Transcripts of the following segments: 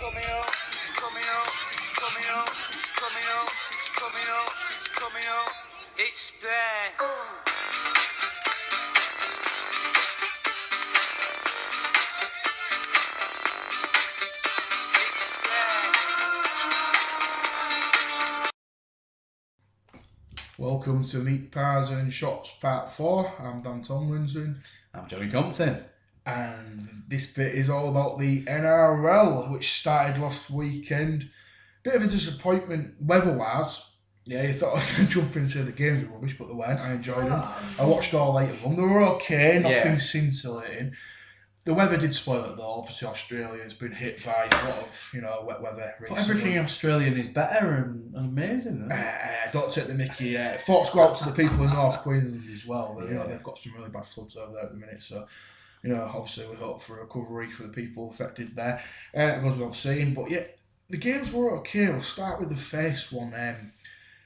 It's there. Welcome to Meat Pies and Shots Part 4. I'm Dan Tomlinson. I'm Johnny Compton. And this bit is all about the NRL, which started last weekend. Bit of a disappointment weather-wise. Yeah, you thought I was going to jump into the games were rubbish, but they weren't. I enjoyed them. I watched all 8 of them. They were okay, nothing scintillating. The weather did spoil it though. Obviously, Australia has been hit by a lot of, wet weather recently. But everything Australian is better and amazing, isn't it? Don't take the mickey. Thoughts go out to the people in North Queensland as well. They've got some really bad floods over there at the minute, so obviously we hope for a recovery for the people affected there. It goes without saying, but yeah, the games were okay. We'll start with the first one.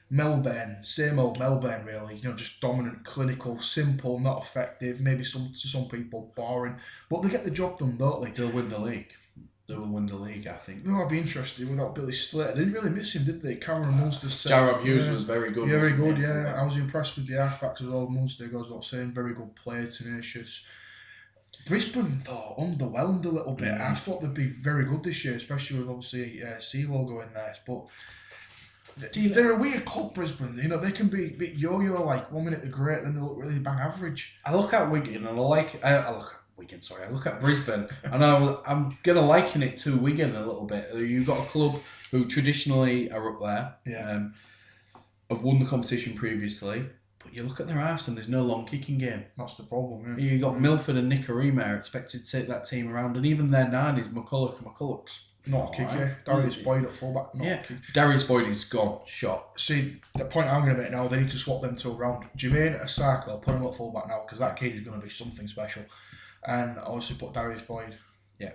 Melbourne, same old Melbourne really, just dominant, clinical, simple, not effective, maybe to some people boring, but they get the job done, don't they? They'll win the league. They will win the league, I think. No, I'd be interested without Billy Slater. They didn't really miss him, did they? Cameron Munster said... Jared Hughes was very good. Yeah, very good, yeah. I was impressed with the halfbacks as well. Munster goes without saying, very good player, tenacious. Brisbane, though, underwhelmed a little bit. I thought they'd be very good this year, especially with, obviously, CeeLo going there, but... They're a weird club, Brisbane. They can be a bit yo-yo, like 1 minute they're great, then they look really bang average. I look at Wigan and I look at Brisbane and I'm going to liken it to Wigan a little bit. You've got a club who traditionally are up there, have won the competition previously, but you look at their halves and there's no long kicking game. That's the problem, yeah. You've got Milford and Nicarima are expected to take that team around, and even their 9 is McCulloch's. Not a kicker. Darius Boyd at fullback. Not a kicker. Darius Boyd is gone. Shot. See, the point I'm going to make now, they need to swap them two around. Jermaine Asako, put him at fullback now, because that kid is going to be something special. And obviously put Darius Boyd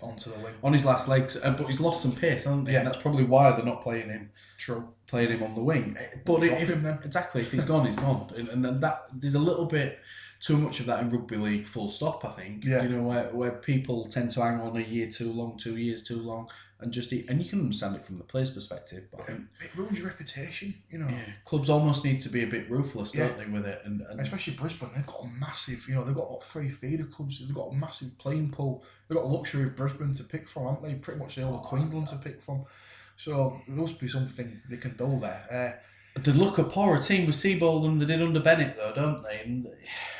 onto the wing. On his last legs, but he's lost some pace, hasn't he? Yeah. And that's probably why they're not playing him. True. Playing him on the wing. But if he's gone, he's gone. And that there's a little bit too much of that in rugby league, full stop, I think. Yeah. Where people tend to hang on a year too long, 2 years too long, and you can understand it from the player's perspective, but I think it ruins your reputation, Yeah, clubs almost need to be a bit ruthless, don't they, with it? And especially Brisbane, they've got a massive, they've got about 3 feeder clubs, they've got a massive playing pool, they've got a luxury of Brisbane to pick from, haven't they? Pretty much the whole of Queensland to pick from. So there must be something they can do there. They look a poorer team with Seabold than they did under Bennett, though, don't they?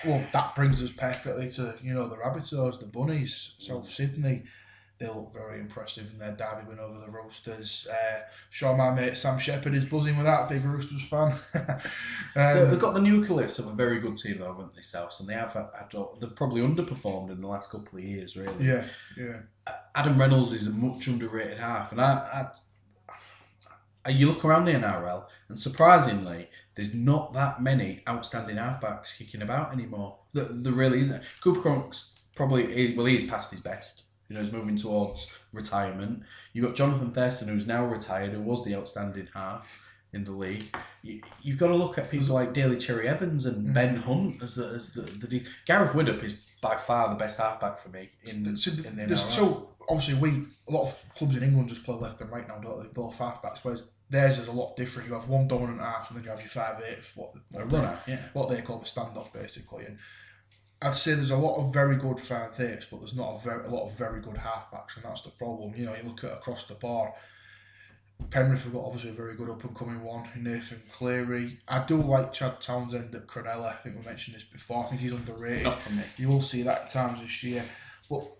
Well, that brings us perfectly to, the Rabbitohs, the Bunnies, South Sydney. They look very impressive in their derby win over the Roosters. Sure, my mate Sam Shepherd is buzzing with that, big Roosters fan. They've got the nucleus of a very good team, though, haven't they, Souths? And they've probably underperformed in the last couple of years, really. Yeah. Adam Reynolds is a much underrated half, and you look around the NRL, and surprisingly, there's not that many outstanding halfbacks kicking about anymore. There really isn't. Cooper Crunk's he's past his best. He's moving towards retirement. You've got Jonathan Thurston, who's now retired, who was the outstanding half in the league. You've got to look at people like Daly Cherry Evans and Ben Hunt as the Gareth Widdop is by far the best halfback for me in the NRL. There's two. Obviously, a lot of clubs in England just play left and right now, don't they? Both halfbacks, whereas theirs is a lot different. You have one dominant half, and then you have your 5'8", what they call a standoff, basically. And I'd say there's a lot of very good 5'8", but there's not a lot of very good halfbacks, and that's the problem. You look at across the board. Penrith have got obviously a very good up and coming one, Nathan Cleary. I do like Chad Townsend at Cronulla. I think we mentioned this before. I think he's underrated. Not for me. You will see that at times this year, but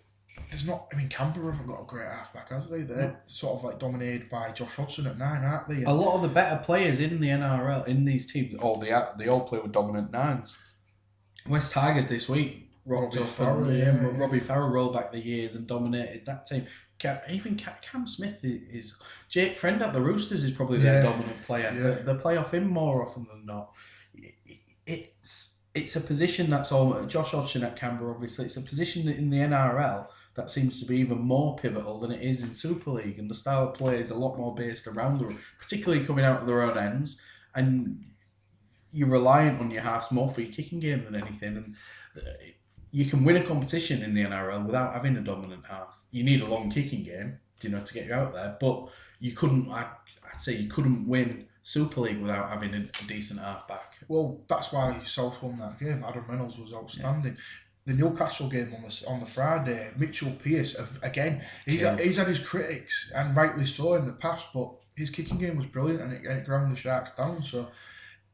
there's not. Canberra haven't got a great halfback, have they? They're sort of like dominated by Josh Hodgson at 9, aren't they? A lot of the better players in the NRL in these teams, they all play with dominant 9s. West Tigers this week, Robbie Farrell rolled back the years and dominated that team. Cam Smith is Jake Friend at the Roosters is probably their dominant player. Yeah. They play off him more often than not. It's a position that's all Josh Hodgson at Canberra. Obviously, it's a position in the NRL that seems to be even more pivotal than it is in Super League, and the style of play is a lot more based around them, particularly coming out of their own ends, and you're reliant on your halves more for your kicking game than anything. And you can win a competition in the NRL without having a dominant half. You need a long kicking game, to get you out there. But you couldn't. I'd say you couldn't win Super League without having a decent half-back. Well, that's why South won that game. Adam Reynolds was outstanding. The Newcastle game on the Friday, Mitchell Pearce, again, he's had his critics, and rightly so, in the past, but his kicking game was brilliant, and it ground the Sharks down. So,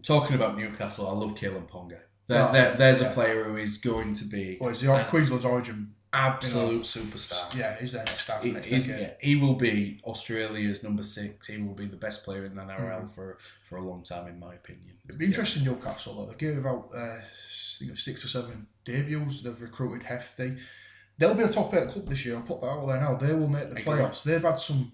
talking about Newcastle, I love Kalen Ponga. There's a player who is going to be... Well, he's the Queensland's origin. Absolute superstar. Yeah, he's their next star for next decade. He will be Australia's number 6. He will be the best player in the NRL for a long time, in my opinion. It'd be interesting, Newcastle, though. They gave out, I think it was 6 or 7 debuts. They've recruited hefty. They'll be a top 8 club this year. I'll put that out there now. They will make the playoffs. They've had some,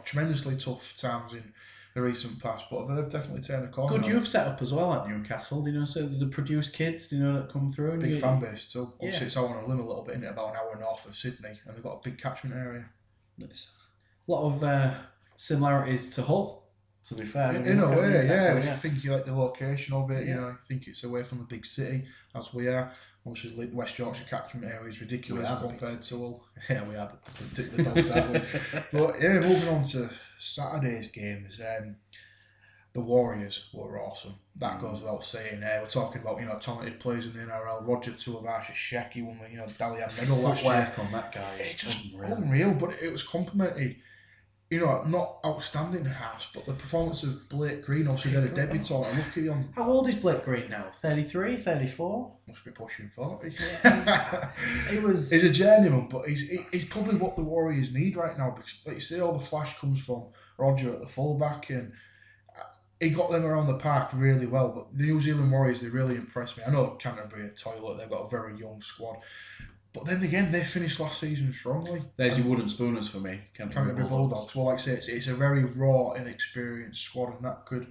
tremendously tough times in the recent past, but they've definitely turned a corner. Good youth set up as well at Newcastle. So the produced kids, that come through. And big fan base too. Obviously, it's out on a limb a little bit, isn't it? About an hour north of Sydney, and they've got a big catchment area. It's a lot of similarities to Hull, to be fair. In a way, yeah. I think you like the location of it. I think it's away from the big city, as we are. Obviously, the West Yorkshire catchment area is ridiculous compared to Hull. Yeah, we are the dogs that way. But yeah, moving on to Saturday's games, the Warriors were awesome. That goes without saying. We're talking about talented players in the NRL. Roger Tuivasa-Sheck won the Dalian medal last year. Footwork on that guy is just unreal. But it was complemented. Not outstanding halves, but the performance of Blake Green, obviously they're a debutant. I'm lucky on. How old is Blake Green now? 33, 34? Must be pushing 40. He's a journeyman, but he's probably what the Warriors need right now, because, like you say, all the flash comes from Roger at the fullback, and he got them around the park really well. But the New Zealand Warriors, they really impressed me. I know Canterbury are toilet, they've got a very young squad. But then again, they finished last season strongly. There's your wooden spooners for me. Canterbury Bulldogs. Well, like I say, it's a very raw, inexperienced squad, and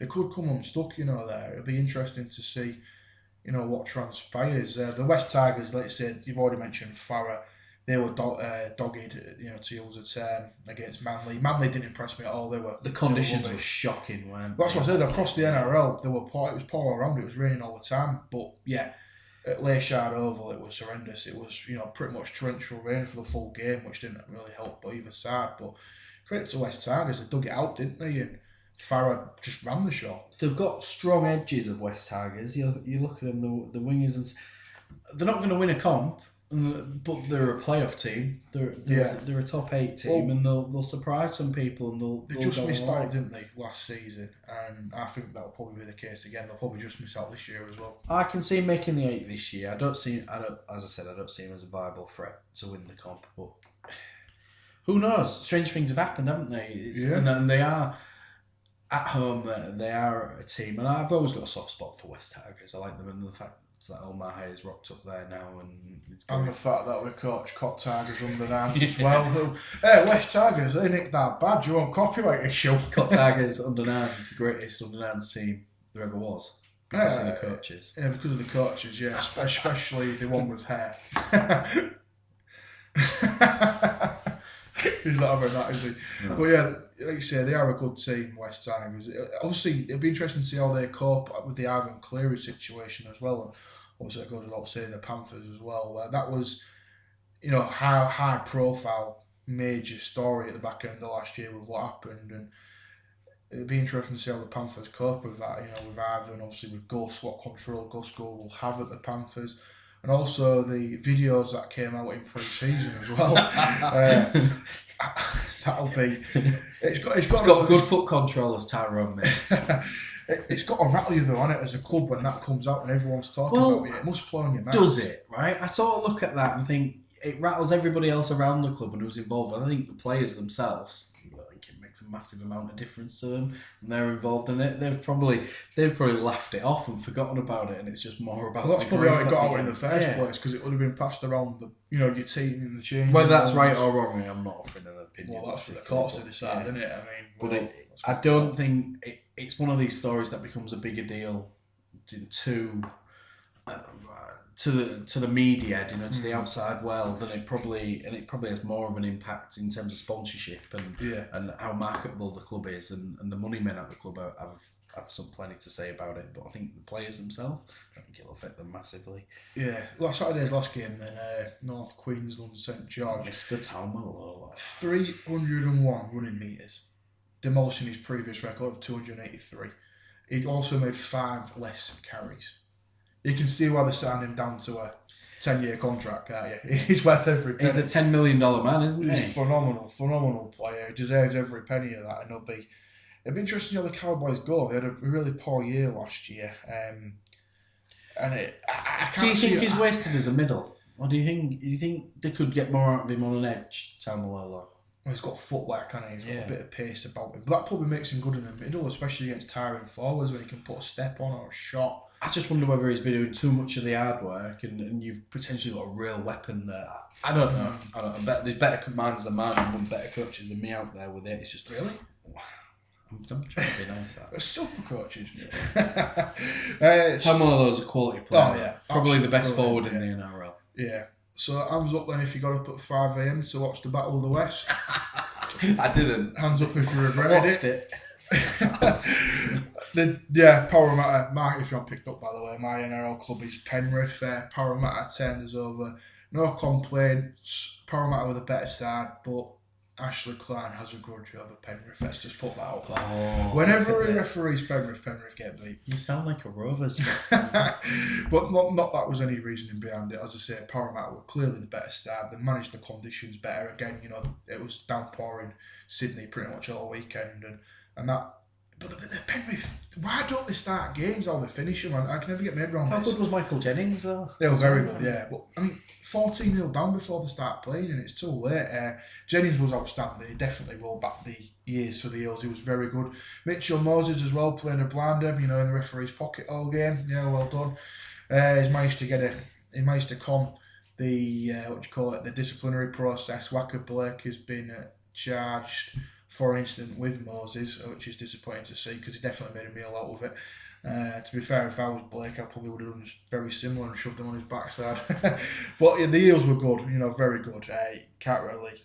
it could come unstuck, there. It'll be interesting to see, what transpires. The West Tigers, like I said, you've already mentioned Farah. They were dogged, to use a term, against Manly. Manly didn't impress me at all. The conditions were shocking, weren't they? That's what I said. Across the NRL, it was poor around. It was raining all the time, but yeah. At Layshard Oval, it was horrendous. It was, pretty much torrential rain for the full game, which didn't really help either side. But credit to West Tigers, they dug it out, didn't they? And Farah just ran the show. They've got strong edges of West Tigers. You look at them, the wingers, and they're not going to win a comp, but they're a playoff team. They're a top 8 team, and they'll surprise some people. And they just missed out, didn't they, last season? And I think that'll probably be the case again. They'll probably just miss out this year as well. I can see him making the 8 this year. As I said, I don't see him as a viable threat to win the comp. But who knows? Strange things have happened, haven't they? And they are at home. They are a team, and I've always got a soft spot for West Tigers. I like them, and the fact that Omar is rocked up there now, and the fact that we coach Cot Tigers under Nines as well. Hey, West Tigers, they nicked that badge. You won't copyright issue. Cot Tigers under Nines, the greatest under Nines team there ever was. Because of the coaches. Yeah, because of the coaches, yeah. Especially the one with hair. He's not having that, is he? No. But yeah, like you say, they are a good team, West Tigers. Obviously, it'll be interesting to see how they cope with the Ivan Cleary situation as well. And obviously, it goes without saying the Panthers as well. That was, high profile, major story at the back end of last year with what happened. And it'll be interesting to see how the Panthers cope with that, with Ivan, obviously with Gus, what control Gus will have at the Panthers. And also the videos that came out in pre-season as well. That'll be. It's got good foot control as Tyrone, mate. It's got to rattle you though, on it, as a club when that comes out and everyone's talking about it. It must play on your mind. Does it? Right? I sort of look at that and think it rattles everybody else around the club and who's involved. And I think the players themselves, it makes a massive amount of difference to them, and they're involved in it. They've probably laughed it off and forgotten about it, and it's just more about. Well, that's probably how it got out in the first place, because it would have been passed around your team in the change. Whether that's right or wrong, I'm not offering an opinion. Well, that's for the courts to decide, isn't it? I don't think it's one of these stories that becomes a bigger deal to to the media, to the outside world, then it probably has more of an impact in terms of sponsorship and how marketable the club is, and the money men at the club have plenty to say about it. But I think the players themselves, I think it'll affect them massively. Yeah, Saturday's last game then, North Queensland St George. Mr. Talmalolo. 301 running metres, demolishing his previous record of 283. He also made 5 less carries. You can see why they signed him down to a 10-year contract, can't you? He's worth every penny. He's the $10 million man, isn't he? He's phenomenal player. He deserves every penny of that, and it'll be interesting how the Cowboys go. They had a really poor year last year, and I can't. Do you think he's wasted as a middle, or do you think they could get more out of him on an edge, Tamalolo? Well, he's got footwork, hasn't he? He's got a bit of pace about him. But that probably makes him good in the middle, especially against tiring forwards when he can put a step on or a shot. I just wonder whether he's been doing too much of the hard work and you've potentially got a real weapon there. I don't know. I bet there's better minds than mine and better coaches than me out there with it. It's just really. I'm trying to be nice. They're super coaches. Tamalolo's a quality player. Oh yeah, probably the best forward in the NRL. Yeah. So hands up then if you got up at 5 a.m. to watch the Battle of the West. I didn't. Hands up if you regretted it. Parramatta, Mark, if you're not picked up by the way, my NRL club is Penrith. Parramatta turned us over. No complaints. Parramatta were the better side, but Ashley Klein has a grudge over Penrith. Let's just put that out there. Whenever he referees Penrith get beat. You sound like a Rovers. But not that was any reasoning behind it. As I say, Parramatta were clearly the better side. They managed the conditions better. Again, it was downpouring Sydney pretty much all weekend, and that. But the Penrith, why don't they start games how they finish them? I can never get my head around this. How good was Michael Jennings though? They were very good, yeah. But 14-0 down before they start playing, and it's too late. Jennings was outstanding. He definitely rolled back the years for the Eels. He was very good. Mitchell Moses as well, playing a blinder, in the referee's pocket all game. Yeah, well done. He's managed to calm the the disciplinary process. Wacker Blake has been charged for instance with Moses, which is disappointing to see because he definitely made a meal out of it. To be fair, if I was Blake, I probably would have done very similar and shoved him on his backside. But the Eels were good, very good. Can't really,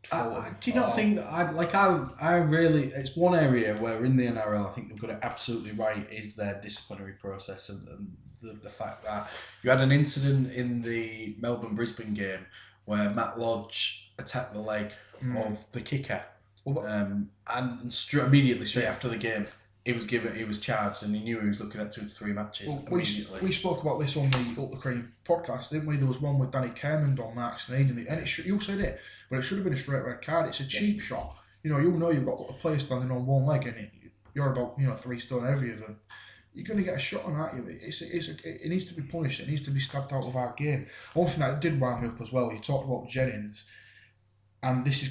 fault do you not think that I really, it's one area where in the NRL I think they've got it absolutely right is their disciplinary process and the fact that you had an incident in the Melbourne-Brisbane game where Matt Lodge attacked the leg of the kicker, and immediately straight after the game, he was charged, and he knew he was looking at 2 to 3 matches. Well, we spoke about this on the Up the Cream podcast, didn't we? There was one with Danny Kermond on Mark Sneyd, and you said it, but it should have been a straight red card. It's a cheap shot. You've got a player standing on one leg, and you're about 3 stone heavy of them. You're going to get a shot on that. It needs to be punished. It needs to be stabbed out of our game. One thing that did wind me up as well, you talked about Jennings, and this is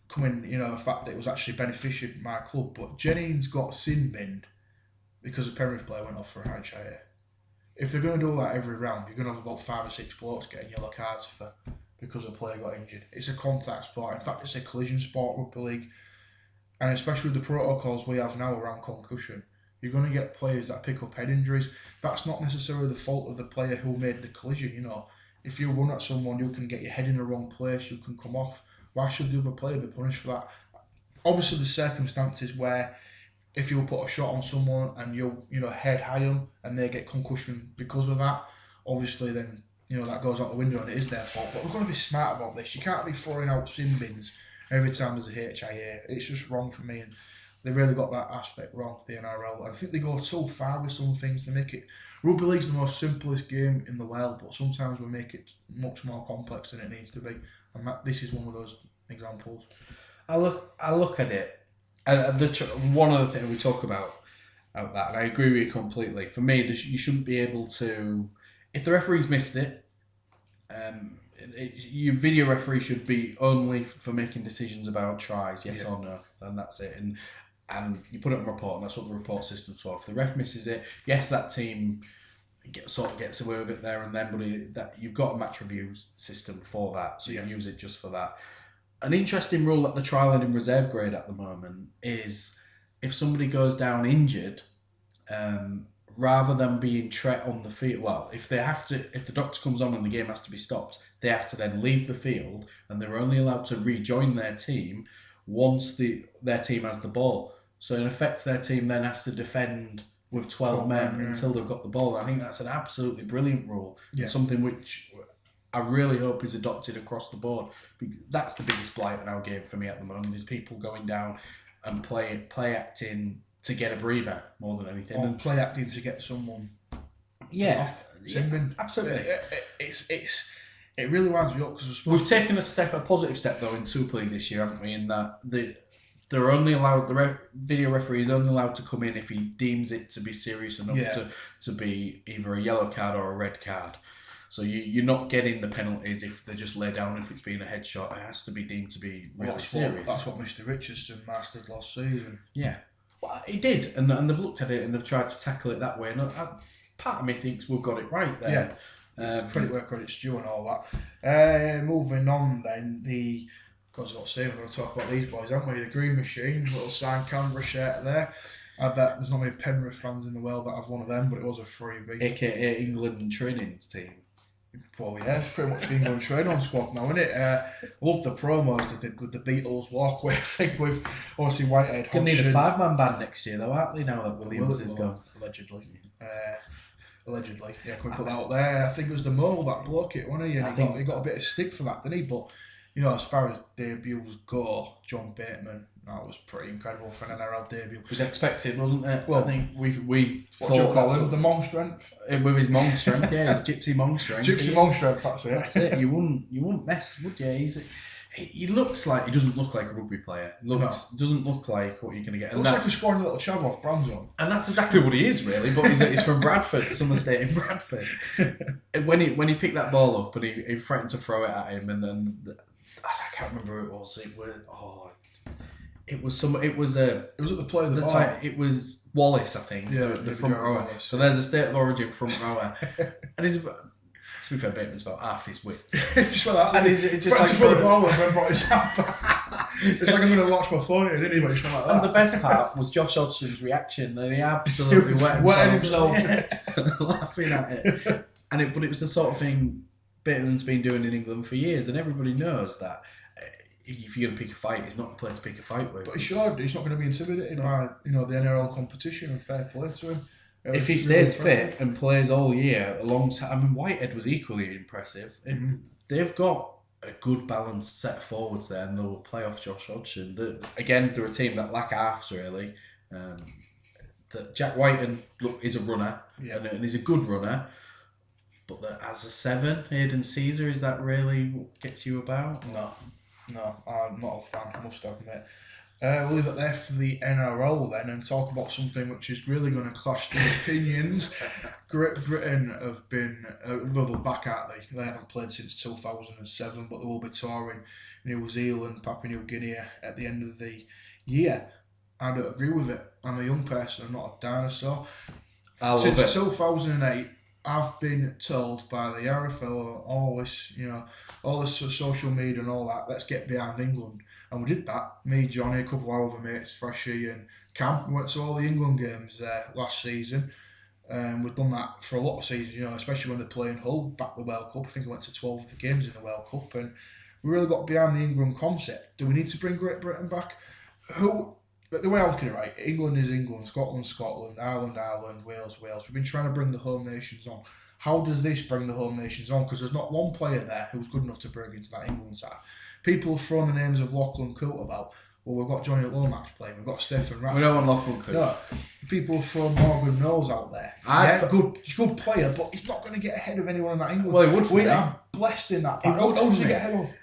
coming, the fact that it was actually beneficial my club, but Jennings got sin binned because a Penrith player went off for a high HIA. If they're going to do that every round, you're going to have about 5 or 6 blokes getting yellow cards because a player got injured. It's a contact sport. In fact, it's a collision sport, rugby league, and especially with the protocols we have now around concussion, you're going to get players that pick up head injuries. That's not necessarily the fault of the player who made the collision. If you run at someone, you can get your head in the wrong place, you can come off. Why should the other player be punished for that? Obviously, there's circumstances where if you put a shot on someone and you head high them and they get concussion because of that, obviously then that goes out the window and it is their fault. But we're going to be smart about this. You can't be throwing out sin bins every time there's a HIA. It's just wrong for me, and they really got that aspect wrong, the NRL. I think they go so far with some things to make it. Rugby league's the most simplest game in the world, but sometimes we make it much more complex than it needs to be. And this is one of those examples. I look at it, and one other thing we talk about that, and I agree with you completely. For me, you shouldn't be able to, if the referee's missed it, your video referee should be only for making decisions about tries, yes or no, and that's it. And you put it on a report, and that's what the report system's for. If the ref misses it, yes, that team gets away with it there and then, but you've got a match review system for that, so you use it just for that. An interesting rule that they're trialling in reserve grade at the moment is if somebody goes down injured, rather than being on the field, well, if the doctor comes on and the game has to be stopped, they have to then leave the field, and they're only allowed to rejoin their team once their team has the ball. So in effect, their team then has to defend with 12 men until they've got the ball. I think that's an absolutely brilliant rule. Yeah. Something which I really hope is adopted across the board. That's the biggest blight on our game for me at the moment, is people going down and play acting to get a breather more than anything. Or And play acting to get someone. Absolutely. It really winds me up because we've taken a positive step though in Super League this year, haven't we? In that they're only allowed, video referee is only allowed to come in if he deems it to be serious enough to be either a yellow card or a red card. So you're not getting the penalties if they just lay down if it's been a headshot. It has to be deemed to be really serious. That's what Mr. Richardson mastered last season. Yeah, well, he did, and they've looked at it and they've tried to tackle it that way. And part of me thinks we've got it right there. Yeah, credit where credit's due and all that. Moving on then, we're going to talk about these boys, haven't we? The Green Machine, little signed Canberra shirt there. I bet there's not many Penrith fans in the world that have one of them, but it was a freebie. AKA England training team. Well, yeah, it's pretty much the England training squad now, isn't it? Love the promos they did with the Beatles walkway thing with obviously Whitehead. Gonna need a 5-man band next year though, aren't they, now that Williams is gone? Allegedly. Allegedly. Yeah, can we put that out there? I think it was the Mole, that bloke it, wasn't he? And he got a bit of stick for that, didn't he? But, as far as debuts go, John Bateman, that was pretty incredible for an NRL debut. It was expected, wasn't it? Well, I think we what do you call him? The Mong strength? With his Mong strength, yeah, his Gypsy Mong strength. Gypsy Mong strength, that's it. That's it. You wouldn't mess, would you? He doesn't look like a rugby player. Doesn't look like what you're going to get. It looks like he's scoring a little chav off Branson. And that's exactly what he is, really. But he's from Bradford, Summer State in Bradford. And when he picked that ball up and he threatened to throw it at him, and then I can't remember who it was. It was at the play of the ball. It was Wallace, I think. Yeah, the front rower. Wallace. So there's a State of Origin front rower, and he's about. To be fair, Bateman's about half his width. Just like that. And he's just like for the ball and then brought his hand back. It's like I'm going to launch my phone here, didn't he? But just like that. And the best part was Josh Hodgson's reaction, and he absolutely wet himself laughing at it. But it was the sort of thing Bateman's been doing in England for years, and everybody knows that if you're going to pick a fight, he's not the player to pick a fight with. But he's not going to be intimidated by the NRL competition, and fair play to him. If he stays fit and plays all year alongside, Whitehead was equally impressive. Mm-hmm. They've got a good balanced set of forwards there, and they'll play off Josh Hodgson. They're a team that lack halves really. Jack Whiten is a runner, and he's a good runner. But as a 7, Hayden Caesar, is that really what gets you about? No, I'm not a fan, I must admit. We'll leave it there for the NRL then and talk about something which is really going to clash the opinions. Great Britain have been, they're back, aren't they? They haven't played since 2007, but they will be touring New Zealand, Papua New Guinea at the end of the year. I don't agree with it. I'm a young person, I'm not a dinosaur. Since 2008, I've been told by the RFL, all this social media and all that, let's get behind England. And we did that. Me, Johnny, a couple of other mates, Freshie and Cam, we went to all the England games last season. We've done that for a lot of seasons, especially when they're playing Hull, back the World Cup. I think I went to 12 of the games in the World Cup. And we really got behind the England concept. Do we need to bring Great Britain back? The way I look at it, right, England is England, Scotland, Scotland, Ireland, Wales. We've been trying to bring the home nations on. How does this bring the home nations on? Because there's not one player there who's good enough to bring into that England side. People have thrown the names of Lachlan Coote about. Well, we've got Johnny Lomax playing. We've got Stephen Ratcliffe. We don't want Lachlan Coote. No, people have thrown Morgan Knowles out there. Good player, but he's not going to get ahead of anyone in that England. Well, he would. We are blessed in that. Who does he get ahead of?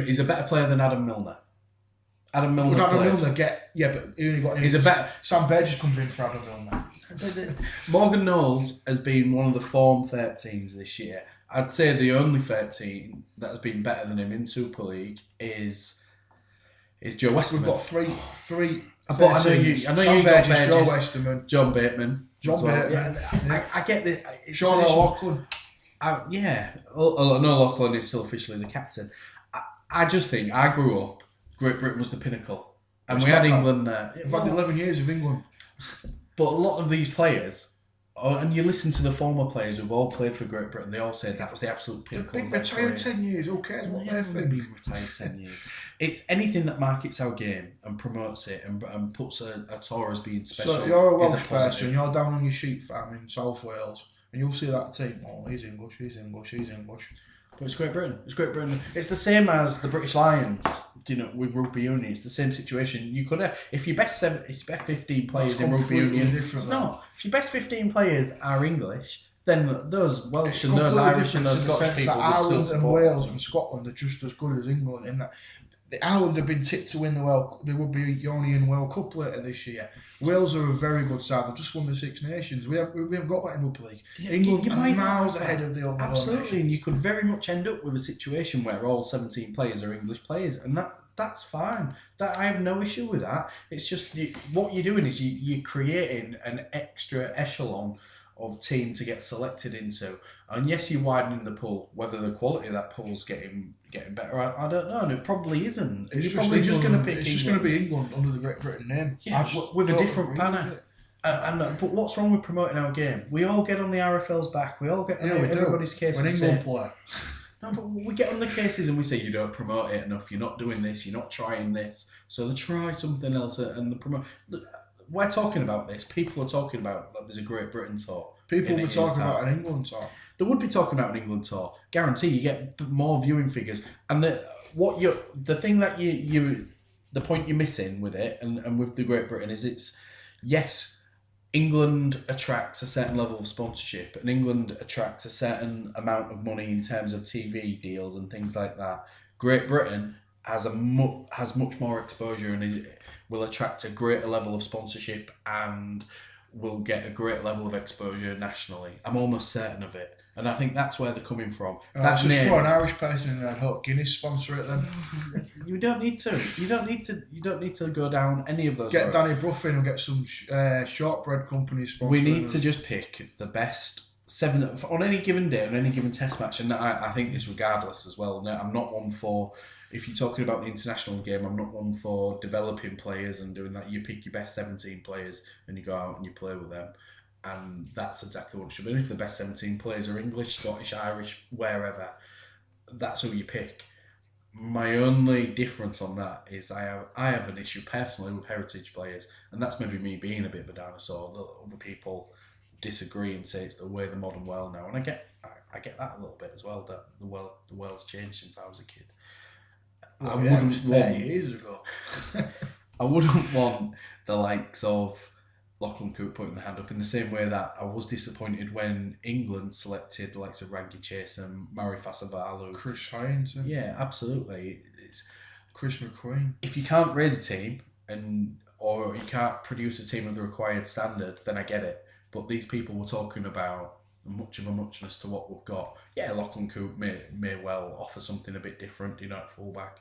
He's a better player than Adam Milner. Adam Milner but he only got him. Sam Burgess comes in for Adam Milner. Morgan Knowles has been one of the Form 13s this year. I'd say the only 13 that has been better than him in Super League is Joe Westman. We've got three. But I know you got Burgess, Joe Westerman, John Bateman. I get this. Sean O'Loughlin. O'Loughlin is still officially the captain. I just think I grew up. Great Britain was the pinnacle, and we had England there. We've had 11 years of England. But a lot of these players Oh, and you listen to the former players who've all played for Great Britain, they all said that was the absolute They've pinnacle been of their career. retired 10 years, who cares what they think? Been retired 10 years. It's anything that markets our game and promotes it and puts a tour as being special. So you're a is Welsh positive. person, you're down on your sheep farm in South Wales, and you'll see that team, oh, he's English. But it's Great Britain. It's the same as the British Lions, with rugby union. It's the same situation. You could have, if your best 15 players in rugby union, it's not. If your best 15 players are English, then those Welsh and those Irish and those Scottish people would still Ireland support and Wales and Scotland are just as good as England in that. Ireland have been tipped to win the Rugby World Cup later this year. Wales are a very good side. They've just won the Six Nations. We haven't got that in Rugby League. Yeah, England you are might miles ahead of the other Absolutely, nations. and you could very much end up with a situation where all 17 players are English players, and that's fine. That I have no issue with that. It's just what you're doing is you're creating an extra echelon of team to get selected into. And yes, you're widening the pool. Whether the quality of that pool's getting better, I don't know. And it probably isn't. It's you're probably just going to pick. It's just going to be England under the Great Britain name. Yeah, with a different banner. But what's wrong with promoting our game? We all get on the RFL's back. We all get on everybody's case. When England play. No, but we get on the cases and we say you don't promote it enough. You're not doing this. You're not trying this. So they try something else and the promote. We're talking about this. People are talking about that there's a Great Britain tour. People were talking about an England tour. They would be talking about an England tour. Guarantee you get more viewing figures. And the point you're missing with it and with the Great Britain is yes, England attracts a certain level of sponsorship and England attracts a certain amount of money in terms of TV deals and things like that. Great Britain has much more exposure and will attract a greater level of sponsorship and will get a great level of exposure nationally. I'm almost certain of it. And I think that's where they're coming from. That's just throw an Irish person in there and hope Guinness sponsor it then. You don't need to. You don't need to go down any of those. Get Danny Brough in and get some shortbread company sponsor. We need to just pick the best 7 on any given day, on any given test match. And I think this regardless as well. I'm not one for, if you're talking about the international game, I'm not one for developing players and doing that. You pick your best 17 players and you go out and you play with them. And that's exactly what it should be. And if the best 17 players are English, Scottish, Irish, wherever, that's who you pick. My only difference on that is I have an issue personally with heritage players, and that's maybe me being a bit of a dinosaur. Other people disagree and say it's the way of the modern world now, and I get that a little bit as well. That the world's changed since I was a kid. Well, it was 30 years ago. I wouldn't want the likes of Lachlan Coote putting the hand up in the same way that I was disappointed when England selected the likes of Rangi Chase and Mari Fasabalu. Chris Hines. Yeah, absolutely. It's Chris McQueen. If you can't raise a team or you can't produce a team of the required standard, then I get it. But these people were talking about much of a muchness to what we've got. Yeah, Lachlan Coote may well offer something a bit different, at fullback.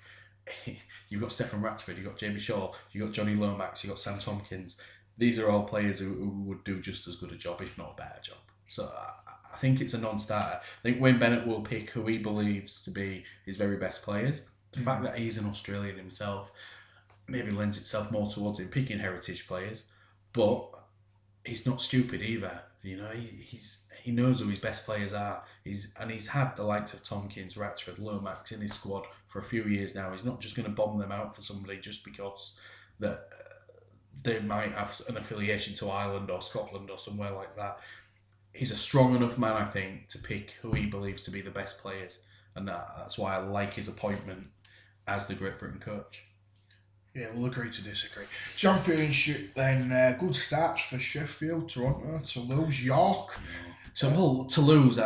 You've got Stephen Ratchford, you've got Jamie Shaw, you've got Johnny Lomax, you've got Sam Tompkins. These are all players who would do just as good a job, if not a better job. So I think it's a non-starter. I think Wayne Bennett will pick who he believes to be his very best players. The fact that he's an Australian himself maybe lends itself more towards him picking heritage players, but he's not stupid either. He knows who his best players are. He's had the likes of Tompkins, Ratchford, Lomax in his squad for a few years now. He's not just going to bomb them out for somebody just because that they might have an affiliation to Ireland or Scotland or somewhere like that. He's a strong enough man, I think, to pick who he believes to be the best players. And that's why I like his appointment as the Great Britain coach. Yeah, we'll agree to disagree. Championship then, good starts for Sheffield, Toronto, Toulouse, York. Toulouse,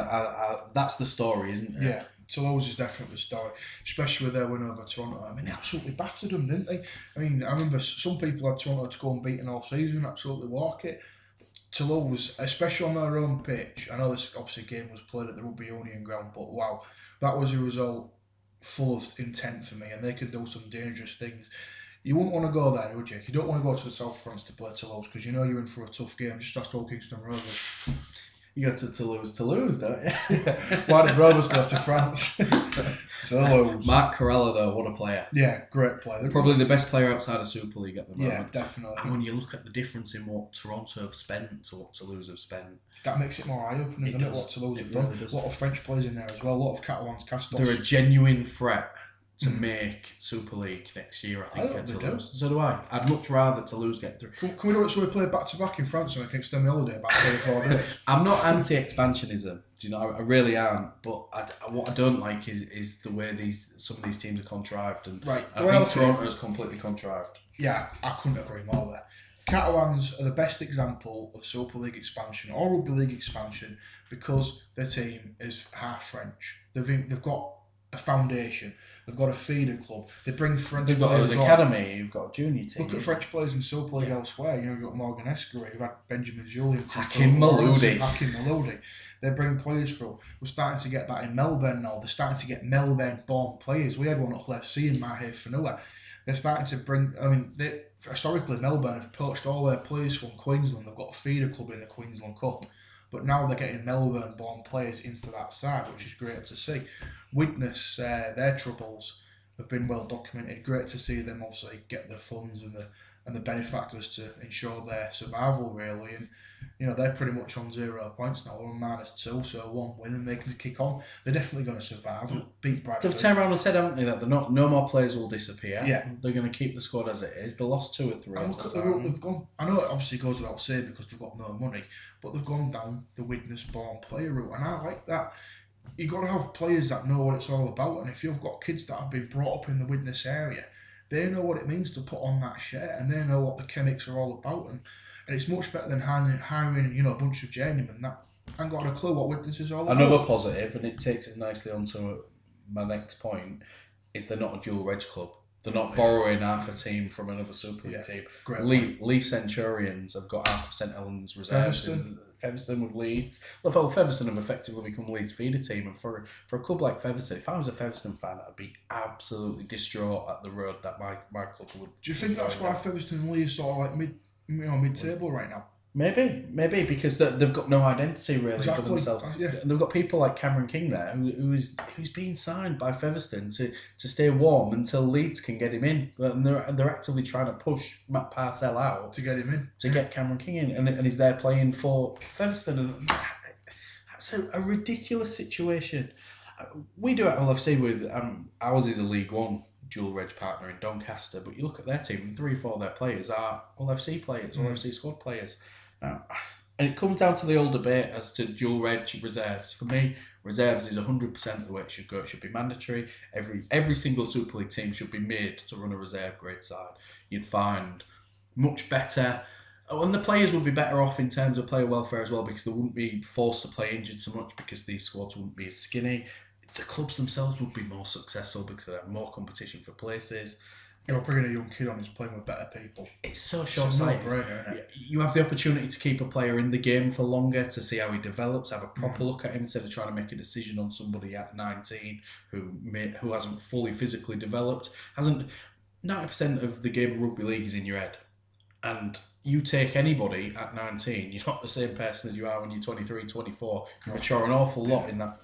that's the story, isn't it? Yeah. Toulouse is definitely the story, especially with their win over Toronto. I mean, they absolutely battered them, didn't they? I mean, I remember some people had Toronto to go unbeaten all season, absolutely walk it. Toulouse, especially on their own pitch, I know this obviously game was played at the Rugby Union ground, but wow, that was a result full of intent for me, and they could do some dangerous things. You wouldn't want to go there, would you? You don't want to go to the South France to play Toulouse because you're in for a tough game, just after all Kingston Rovers. You go to Toulouse, don't you? Why did Rovers go to France? Toulouse. Mark Corella, though, what a player. Yeah, great player. They're Probably the best player outside of Super League at the moment. Yeah, definitely. And when you look at the difference in what Toronto have spent to what Toulouse have spent, that makes it more eye-opening, doesn't it, what Toulouse have done. There's a lot of French players in there as well, a lot of Catalans, Castos. They're a genuine threat to make Super League next year, I think, at Toulouse. So do I. I'd much rather Toulouse get through. Can we do it so we play back-to-back in France and I can extend my holiday back 34 days? I'm not anti-expansionism, do you know? I really aren't. But what I don't like is the way some of these teams are contrived. And right. I think Toronto's completely contrived. Yeah, I couldn't agree more there. Catalans are the best example of Super League expansion or Rugby League expansion because their team is half French. They've got a foundation. They've got a feeder club. They bring French players. They've got an academy. You've got a junior team. Look at French players in Super League elsewhere. You've got Morgan Escure. You've had Benjamin Julien. Hakim Maloudi. They bring players through. We're starting to get that in Melbourne now. They're starting to get Melbourne-born players. We had one at FC in Mahe Fanua. They're starting to bring... historically, Melbourne have poached all their players from Queensland. They've got a feeder club in the Queensland Cup. But now they're getting Melbourne-born players into that side, which is great to see. Witness their troubles have been well documented. Great to see them obviously get the funds and the benefactors to ensure their survival, really. And they're pretty much on 0 points now. They're on -2, so 1 win and they can kick on. They're definitely going to survive. Beat Bradford. They've turned around and said, haven't they, that no more players will disappear. Yeah. They're going to keep the squad as it is. They lost 2 or 3. And look at the route they've gone. I know it obviously goes without saying because they've got no money, but they've gone down the witness-born player route, and I like that. You've got to have players that know what it's all about, and if you've got kids that have been brought up in the witness area, they know what it means to put on that shirt, and they know what the chemics are all about, and it's much better than hiring a bunch of journeymen that haven't got a clue what witness is all about. Another positive, and it takes us nicely onto my next point, is they're not a dual reg club. They're not borrowing half a team from another Super League team. Lee Centurions have got half of St Helens reserves in Featherstone with Leeds. Well, Featherstone have effectively become Leeds' feeder team, and for a club like Featherstone, if I was a Featherstone fan, I'd be absolutely distraught at the road that my club would. Do you think that's why Featherstone and Lee are sort of like mid-table right now? Maybe because they've got no identity really for themselves. Yeah. They've got people like Cameron King there who's being signed by Featherstone to stay warm until Leeds can get him in. And they're actively trying to push Matt Parcell out to get him in, to get Cameron King in, and he's there playing for Featherstone. And that's a ridiculous situation. We do at LFC with ours is a League One dual reg partner in Doncaster, but you look at their team and 3 or 4 of their players are All FC players, All FC squad players. Now, and it comes down to the old debate as to dual reg reserves. For me, reserves is 100% the way it should go. It should be mandatory. Every single Super League team should be made to run a reserve grade side. You'd find much better. And the players would be better off in terms of player welfare as well, because they wouldn't be forced to play injured so much because these squads wouldn't be as skinny. The clubs themselves would be more successful because they have more competition for places. You're bringing a young kid on who's playing with better people. It's so short-sighted. You have the opportunity to keep a player in the game for longer, to see how he develops, have a proper look at him instead of trying to make a decision on somebody at 19 who hasn't fully physically developed. 90% of the game of rugby league is in your head. And you take anybody at 19, you're not the same person as you are when you're 23, 24. You mature an awful lot in that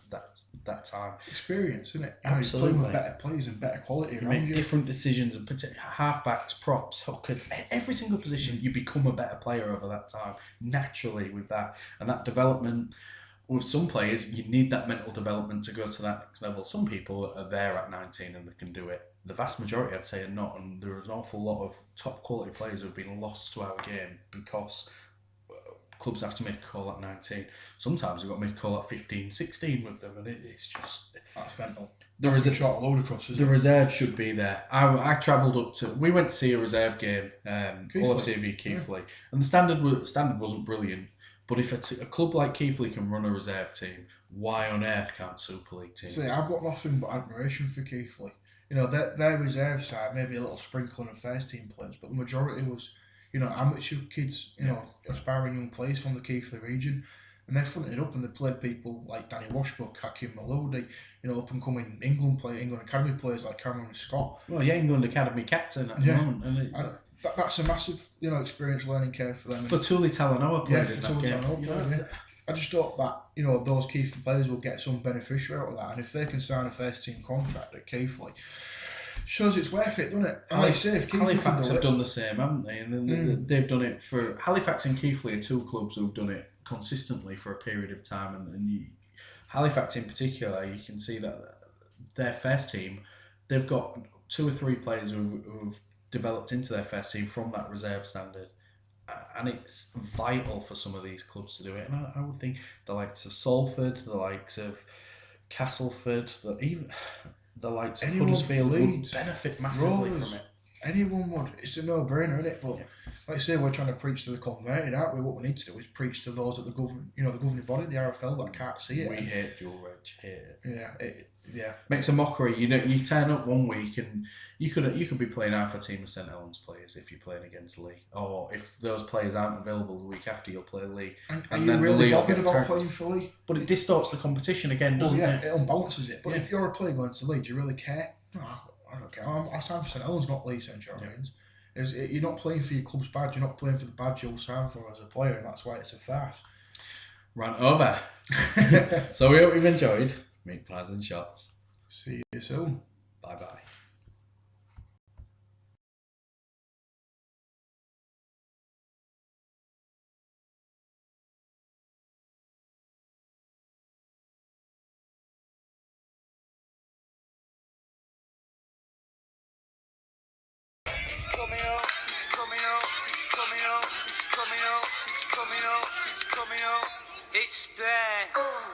time. Experience, isn't it? Absolutely. You're playing with better players and better quality you make different decisions, and halfbacks, props, hookers, every single position, you become a better player over that time, naturally with that. And that development, with some players, you need that mental development to go to that next level. Some people are there at 19 and they can do it. The vast majority, I'd say, are not, and there's an awful lot of top quality players who have been lost to our game because clubs have to make a call at 19. Sometimes we've got to make a call at 15, 16 with them, and it's just... That's mental. The reserve should be there. I travelled up to... We went to see a reserve game, All FC v Keighley, and the standard wasn't brilliant, but if a club like Keighley can run a reserve team, why on earth can't Super League teams? See, I've got nothing but admiration for Keighley. Their reserve side, maybe a little sprinkling of first team players, but the majority was... amateur kids, aspiring young players from the Keighley region, and they fronted up and they played people like Danny Washbrook, Hakim Maloudi, up and coming England Academy players like Cameron Scott. Well, yeah, England Academy captain at the moment, and it's that's a massive, experience learning curve for them. For Tuli Talanoa played in that game. I just hope that, you know, those Keighley players will get some beneficiary out of that, and if they can sign a first team contract at Keighley, shows it's worth it, doesn't it? And like I say, if Keighley Halifax have can do done the same, haven't they? And then they've done it for Halifax and Keighley are two clubs who've done it consistently for a period of time, and Halifax in particular, you can see that their first team, they've got 2 or 3 players who've developed into their first team from that reserve standard. And it's vital for some of these clubs to do it. And I would think the likes of Salford, the likes of Castleford, even the likes of Huddersfield would benefit massively from it. Anyone would. It's a no-brainer, isn't it? But like I say, we're trying to preach to the converted, aren't we? What we need to do is preach to those at the governing body, the RFL, that can't see it. We hate dual reg. Hate it. Yeah, makes a mockery. You know, you turn up one week and you could be playing half a team of St Helens players if you're playing against Lee, or if those players aren't available the week after, you'll play Lee. And then really bothered about playing for Lee? But it distorts the competition again, doesn't it? It unbalances it. But if you're a player going to Lee, do you really care? No, I don't care. I signed for St Helens, not Lee St John's. You're not playing for your club's badge. You're not playing for the badge you'll sign for as a player, and that's why it's a farce. Rant over. So we hope you've enjoyed Meat Pies and Shots. See you soon. Bye bye. Coming up, it's there.